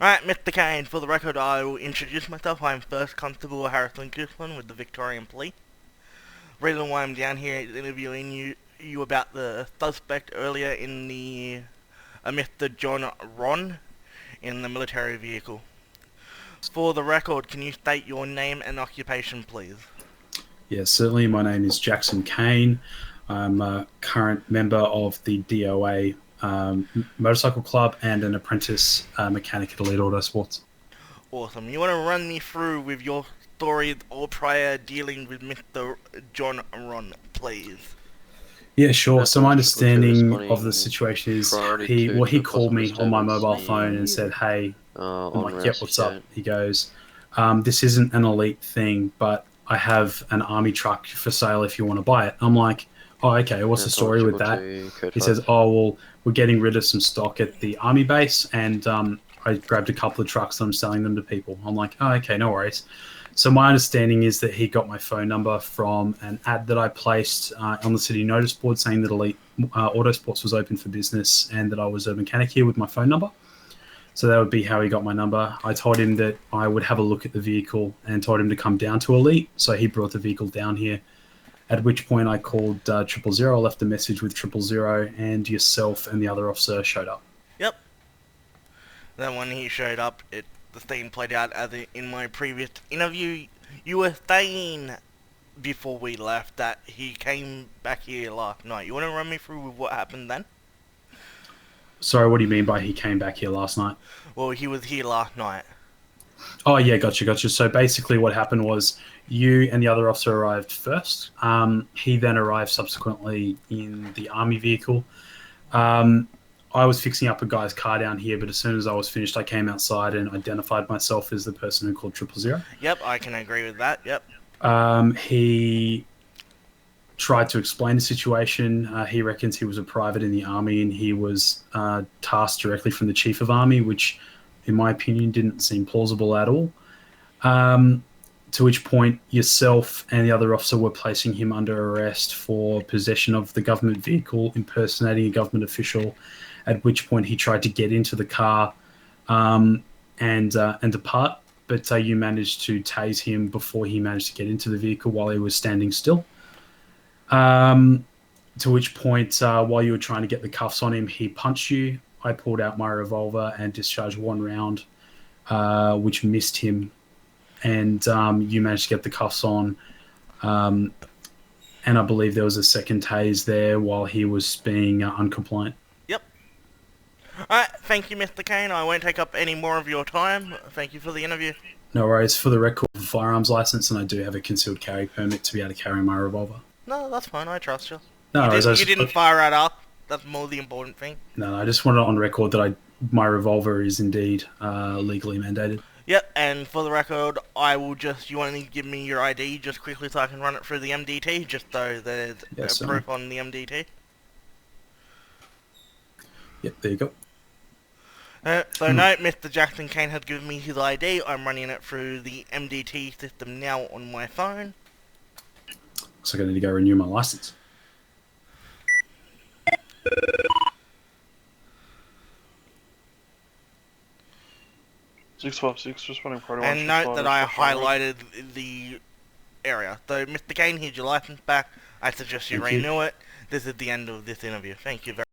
Alright, Mr. Kane, for the record, I will introduce myself. I'm First Constable Harrison Guzman with the Victorian Police. Reason why I'm down here is interviewing you about the suspect earlier in the Mr. John Ron in the military vehicle. For the record, can you state your name and occupation, please? Yes, certainly. My name is Jax Kane. I'm a current member of the DOA motorcycle club and an apprentice mechanic at Elite Autosports. Awesome. You want to run me through with your stories or prior dealing with Mr. John Ron, please? Yeah, sure. So my understanding responding of the situation is priority he two to called me possible on my disturbance mobile phone and said, "Hey," I'm on like, route "Yep, what's up?" 68. He goes, "This isn't an elite thing, but I have an army truck for sale if you want to buy it." I'm like, "Oh, okay. What's the That's on story with that?" 222, code He 5. says, "Oh, well, we're getting rid of some stock at the army base, and I grabbed a couple of trucks and I'm selling them to people." I'm like, "Oh, okay, no worries." So my understanding is that he got my phone number from an ad that I placed on the city notice board saying that Elite Autosports was open for business and that I was a mechanic here with my phone number. So that would be how he got my number. I told him that I would have a look at the vehicle and told him to come down to Elite. So he brought the vehicle down here, at which point I called 000, left a message with 000, and yourself and the other officer showed up. Yep. Then when he showed up, the scene played out as in my previous interview. You were saying before we left that he came back here last night. You want to run me through with what happened then? Sorry, what do you mean by he came back here last night? Well, he was here last night. Oh, yeah, gotcha. So basically what happened was you and the other officer arrived first. He then arrived subsequently in the army vehicle. I was fixing up a guy's car down here, but as soon as I was finished, I came outside and identified myself as the person who called 000. Yep, I can agree with that, yep. He tried to explain the situation. He reckons he was a private in the army and he was tasked directly from the chief of army, which in my opinion didn't seem plausible at all. To which point yourself and the other officer were placing him under arrest for possession of the government vehicle, impersonating a government official, at which point he tried to get into the car and depart, but you managed to tase him before he managed to get into the vehicle while he was standing still. To which point, while you were trying to get the cuffs on him, he punched you. I pulled out my revolver and discharged one round, which missed him, and you managed to get the cuffs on. And I believe there was a second tase there while he was being uncompliant. Yep. Alright, thank you, Mr. Kane. I won't take up any more of your time. Thank you for the interview. No worries. For the record, firearms license, and I do have a concealed carry permit to be able to carry my revolver. No, that's fine. I trust you. No worries. You didn't fire at us. That's more the important thing. No, I just wanted it on record that my revolver is indeed legally mandated. Yep, and for the record, I will you want to give me your ID just quickly so I can run it through the MDT, just so there's proof on the MDT? Yep, there you go. So no, Mr. Jax Kane has given me his ID. I'm running it through the MDT system now on my phone. So I need to go renew my license. And note that I highlighted the area. So, Mr. Kane, here's your license back. I suggest you renew it. This is the end of this interview. Thank you very much.